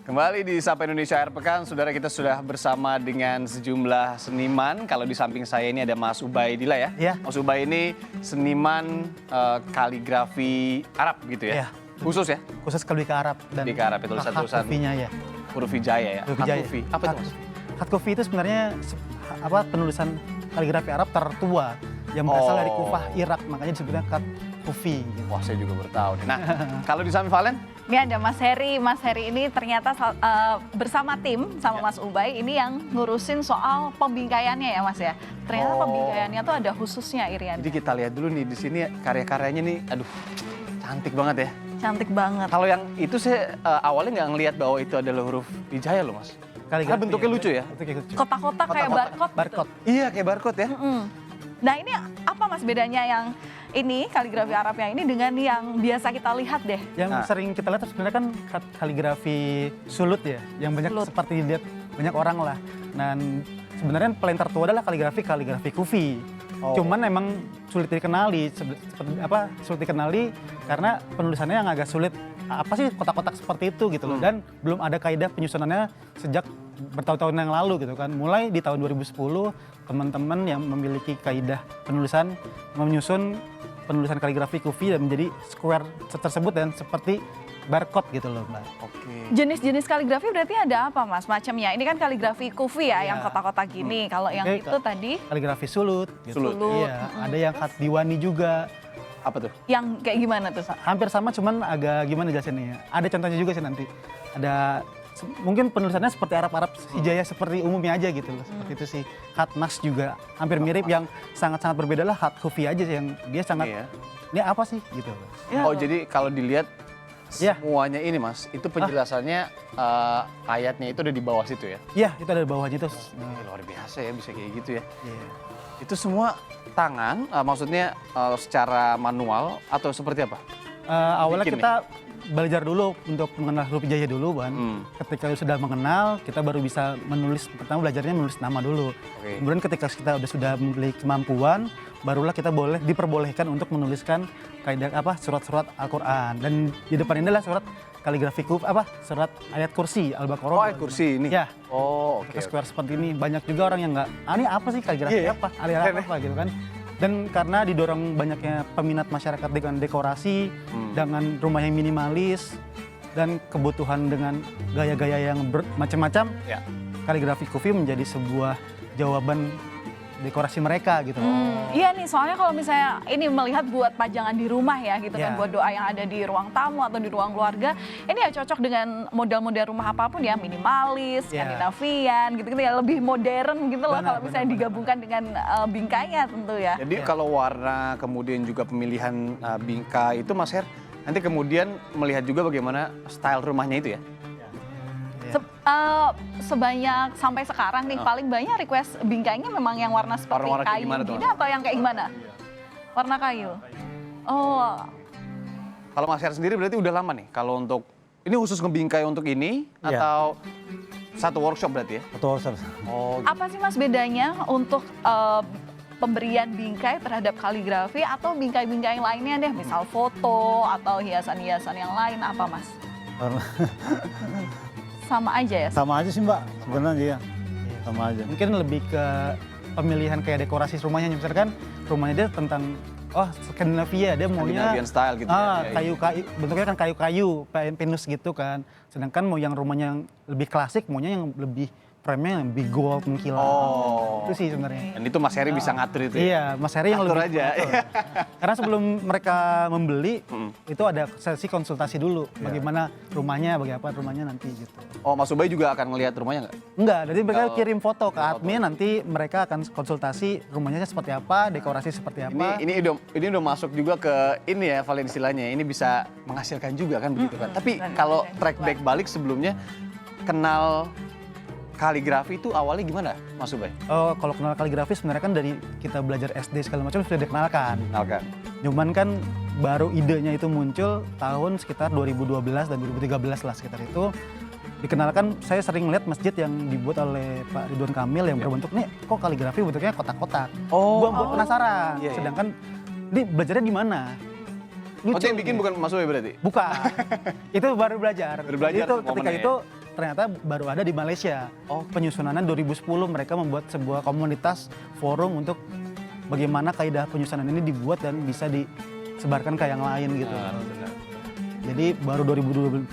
Kembali di Sapa Indonesia Akhir Pekan, saudara, kita sudah bersama dengan sejumlah seniman. Kalau di samping saya ini ada Mas Ubaidillah ya. Iya. Mas Ubay ini seniman kaligrafi Arab gitu ya. Iya. Khusus ya? Khusus kaligrafi Arab dan Di Arab itu tulisan Huruf-nya ya. huruf hijaya ya. Huruf hijaya. Huruf. Apa itu Mas? Huruf itu sebenarnya penulisan kaligrafi Arab tertua yang berasal dari Kufah, Irak, makanya disebutnya khat kufi. Gitu. Wah, saya juga baru tahu nih. Nah, kalau di samping Valen? Ini ada Mas Heri. Mas Heri ini ternyata bersama tim sama Mas Ubay ini yang ngurusin soal pembingkaiannya ya Mas ya. Ternyata pembingkaiannya tuh ada khususnya Irian. Jadi kita lihat dulu nih di sini karya-karyanya nih, aduh, cantik banget ya. Cantik banget. Kalau yang itu saya awalnya nggak ngelihat bahwa itu adalah huruf hijaya loh Mas. Karena bentuknya lucu ya. Bentuknya lucu. Kotak-kotak kayak barcode. Barcode. Iya, kayak barcode ya. Nah ini apa Mas bedanya yang ini kaligrafi Arab yang ini dengan yang biasa kita lihat deh? Yang sering kita lihat sebenarnya kan kaligrafi sulut ya, yang banyak seperti dilihat banyak orang lah. Dan sebenarnya paling tertua adalah kaligrafi kufi. Cuman emang sulit dikenali, sulit dikenali karena penulisannya yang agak sulit. Apa sih kotak-kotak seperti itu gitu loh. Dan belum ada kaidah penyusunannya sejak bertahun-tahun yang lalu gitu kan. Mulai di tahun 2010 teman-teman yang memiliki kaidah penulisan menyusun penulisan kaligrafi kufi dan menjadi square tersebut dan seperti barcode gitu loh Mbak. Oke. Jenis-jenis kaligrafi berarti ada apa Mas macamnya? Ini kan kaligrafi kufi ya, yang kotak-kotak gini. Kalau yang itu tadi kaligrafi sulut gitu. Sulut. Iya, ada yang khat diwani juga. Apa tuh? yang kayak gimana tuh? Hampir sama cuman agak gimana jelasinnya ya. Ada contohnya juga sih nanti. Ada mungkin penulisannya seperti Arab-Arab hijaya seperti umumnya aja gitu loh. Seperti itu sih. Khat nas juga hampir mirip, yang sangat-sangat berbeda lah khat kufi aja sih, yang dia sangat ini apa sih gitu loh. Oh, jadi kalau dilihat semuanya ini Mas, itu penjelasannya ayatnya itu ada di bawah situ ya? Iya, itu ada di bawahnya itu. Luar biasa ya, bisa kayak gitu ya. Iya. Itu semua tangan, maksudnya secara manual atau seperti apa? Awalnya Bikin kita belajar dulu untuk mengenal huruf hijaya dulu kan. Ketika sudah mengenal, kita baru bisa menulis. Pertama belajarnya menulis nama dulu. Kemudian ketika kita sudah memiliki kemampuan, barulah kita diperbolehkan untuk menuliskan kaidah surat-surat Al-Qur'an. Dan di depan ini adalah surat kaligrafi surat ayat kursi Al-Baqarah. Oh, ayat kursi ini? Ya. Oh, oke. Square seperti ini. Banyak juga orang yang nggak, ini apa sih kaligrafi apa? Aliran apa gitu kan. Dan karena didorong banyaknya peminat masyarakat dengan dekorasi, dengan rumah yang minimalis, dan kebutuhan dengan gaya-gaya yang macam-macam, kaligrafi kufi menjadi sebuah jawaban dekorasi mereka gitu. Iya nih, soalnya kalau misalnya ini melihat buat pajangan di rumah ya gitu kan, buat doa yang ada di ruang tamu atau di ruang keluarga, ini ya cocok dengan model-model rumah apapun ya, minimalis, Skandinavian gitu-gitu ya, lebih modern gitu loh kalau misalnya digabungkan dengan bingkainya tentu ya. Jadi kalau warna kemudian juga pemilihan bingkai itu Mas Her, nanti kemudian melihat juga bagaimana style rumahnya itu ya? Sebanyak sampai sekarang nih paling banyak request bingkainya memang yang warna seperti kayu gini atau yang kayak gimana? Warna kayu. Oh. Kalau Mas Her sendiri berarti udah lama nih kalau untuk ini khusus ngebingkai untuk ini atau satu workshop berarti ya? Satu workshop. Oh. Apa sih Mas bedanya untuk pemberian bingkai terhadap kaligrafi atau bingkai-bingkai lainnya deh, misal foto atau hiasan-hiasan yang lain, apa Mas? Sama aja ya? Sama aja sih Mbak, sebenarnya ya. Sama aja. Mungkin lebih ke pemilihan kayak dekorasi rumahnya, misalkan rumahnya dia tentang Skandinavia, dia maunya Scandinavian style gitu kayu-kayu, bentuknya kan kayu-kayu, pinus gitu kan. Sedangkan mau yang rumahnya yang lebih klasik, maunya yang lebih frame-nya yang lebih gold, mengkilat. Itu sih sebenarnya. Dan itu Mas Heri bisa ngatur itu ya? Iya, Mas Heri yang atur lebih aja. Karena sebelum mereka membeli, itu ada sesi konsultasi dulu. Bagaimana rumahnya, bagaimana rumahnya nanti gitu. Oh, Mas Ubay juga akan ngelihat rumahnya nggak? Enggak, jadi mereka kirim foto ke admin, nanti mereka akan konsultasi rumahnya seperti apa, dekorasi seperti apa. Ini udah masuk juga ke ini ya, Valen, istilahnya. Ini bisa menghasilkan juga kan begitu kan. Tapi kalau track back balik sebelumnya, kenal kaligrafi itu awalnya gimana Mas Ubay? Oh, kalau kenal kaligrafi sebenarnya kan dari kita belajar SD segala macam sudah dikenalkan. Cuman kan baru idenya itu muncul tahun sekitar 2012 dan 2013 lah sekitar itu. Dikenalkan, saya sering lihat masjid yang dibuat oleh Pak Ridwan Kamil yang berbentuk nih, kok kaligrafi bentuknya kotak-kotak. Gua buat penasaran. Sedangkan ini belajarnya di mana? Lucu. Oh, yang bikin bukan Mas Ubay berarti? Bukan. Itu baru belajar. Baru belajar itu ketika itu ternyata baru ada di Malaysia. Penyusunannya 2010 mereka membuat sebuah komunitas forum untuk bagaimana kaidah penyusunan ini dibuat dan bisa disebarkan ke yang lain gitu. Jadi baru 2012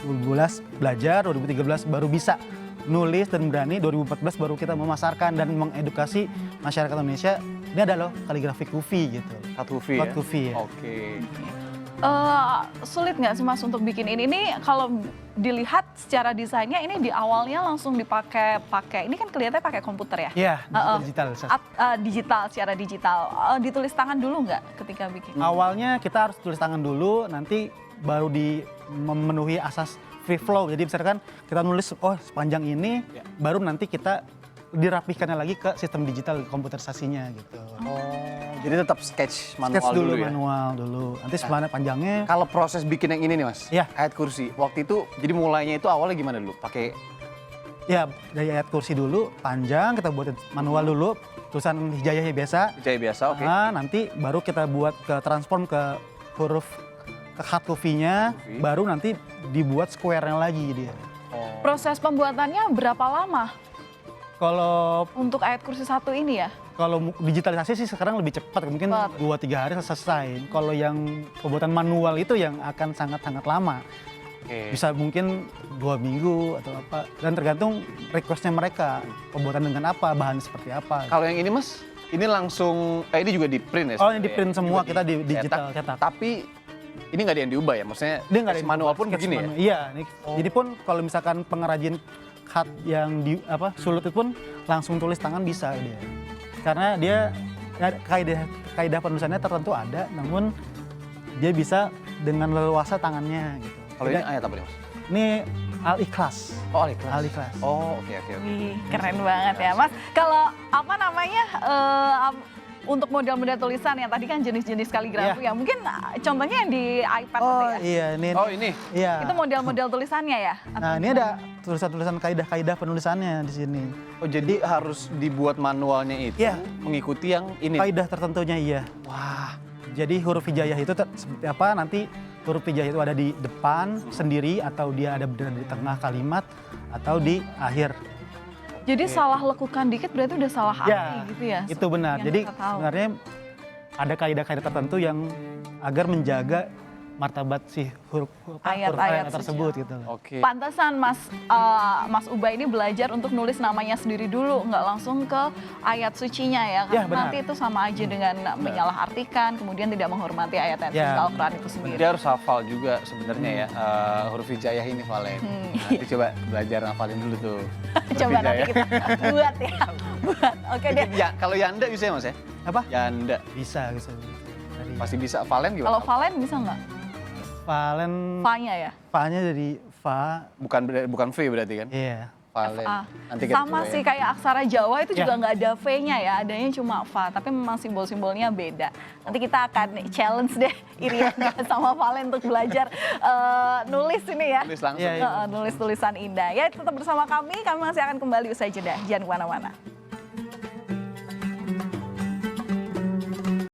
belajar, 2013 baru bisa nulis dan berani, 2014 baru kita memasarkan dan mengedukasi masyarakat Indonesia. Ini ada loh kaligrafi kufi gitu. Kufi Khat ya? kufi ya. Oke. Sulit nggak sih Mas untuk bikin ini? Ini kalau dilihat secara desainnya ini di awalnya langsung dipakai ini kan kelihatannya pakai komputer ya? Iya, digital. Digital, secara digital. Ditulis tangan dulu nggak ketika bikin? Awalnya kita harus tulis tangan dulu, nanti baru memenuhi asas free flow. Jadi misalkan kita nulis sepanjang ini, baru nanti kita dirapihkannya lagi ke sistem digital komputerisasinya gitu. Jadi tetap sketch manual Sketch dulu ya? manual dulu. Nanti sebenarnya panjangnya. Kalau proses bikin yang ini nih Mas, Iya. ayat kursi. Waktu itu, jadi mulainya itu awalnya gimana dulu? Pakai Ya dari ayat kursi dulu, panjang kita buat manual dulu, tulisan hijaiyah biasa. jaya biasa, oke. Nah, nanti baru kita buat ke transform ke huruf ke khat kufinya, Kufi. baru nanti dibuat square-nya lagi dia. Proses pembuatannya berapa lama Kalau untuk ayat kursi 1 ini ya? digitalisasi sih sekarang lebih cepat, mungkin Cepat. 2-3 hari selesai. Kalau yang pembuatan manual itu yang akan sangat-sangat lama. Oke. Bisa mungkin 2 minggu atau apa. Dan tergantung requestnya mereka. Pembuatan dengan apa, bahan seperti apa. Kalau yang ini Mas, ini langsung, ini juga di print ya? Oh, ini sebenarnya di print ya? semua, Juga kita di digital cetak. Tapi ini nggak ada yang diubah ya? Maksudnya Dia nggak ada sketch yang manual pun sketch begini ya? manual. Iya, jadi pun kalau misalkan pengrajin khat yang sulut itu pun langsung tulis tangan bisa dia. Karena dia kaidah penulisannya tertentu ada, namun dia bisa dengan leluasa tangannya gitu. Kalau ini ayat apa nih Mas? Ini Al-Ikhlas. Oh, Al-Ikhlas. Al-Ikhlas. Oh, oke. Wih, keren banget ya Mas. Kalau apa namanya, untuk model-model tulisan yang tadi kan jenis-jenis kaligrafi ya, mungkin contohnya yang di iPad itu Oh ya? iya, Oh, ini? Iya. Itu model-model tulisannya ya? Nah, ini ada tulisan-tulisan kaidah-kaidah penulisannya di sini. Oh, jadi harus dibuat manualnya itu Iya. mengikuti yang ini? Kaidah tertentunya iya. Wah, Jadi huruf hijaiyah itu seperti apa, nanti huruf hijaiyah itu ada di depan sendiri atau dia ada berada di tengah kalimat atau di akhir. Jadi salah lekukan dikit berarti udah salah arti gitu ya? Itu benar. Yang Jadi kita tahu. sebenarnya ada kaidah-kaidah tertentu yang agar menjaga martabat si huruf Ayat-ayat suci. tersebut gitu. oke. Pantesan Mas Ubay ini belajar untuk nulis namanya sendiri dulu, nggak langsung ke ayat sucinya ya, Ya, karena benar. nanti itu sama aja dengan menyalahartikan, kemudian tidak menghormati ayat-ayat Ya. suci Al-Quran itu sendiri. Dia harus hafal juga sebenarnya ya huruf hijaiyah ini Valen. Nanti coba belajar hafalin dulu tuh. huruf Coba nanti hijaiyah. kita buat ya, buat. Oke deh. Ya, kalau Yanda bisa ya Mas ya? Apa? Yanda. Bisa. Dari Pasti bisa. Valen Kalau gimana? Valen bisa nggak? Valen, Fa-nya ya? fa-nya dari fa, Bukan V berarti kan? iya. Valen. Ah, Nanti kita sama coba sih ya. kayak aksara Jawa itu Ya. juga nggak ada V-nya ya, adanya cuma Fa, tapi memang simbol-simbolnya beda. Nanti kita akan challenge deh Iriana sama Valen untuk belajar nulis ini ya. Tulis langsung. Iya, iya. Nulis tulisan indah. Ya tetap bersama kami masih akan kembali usai jeda. Jangan kemana-mana.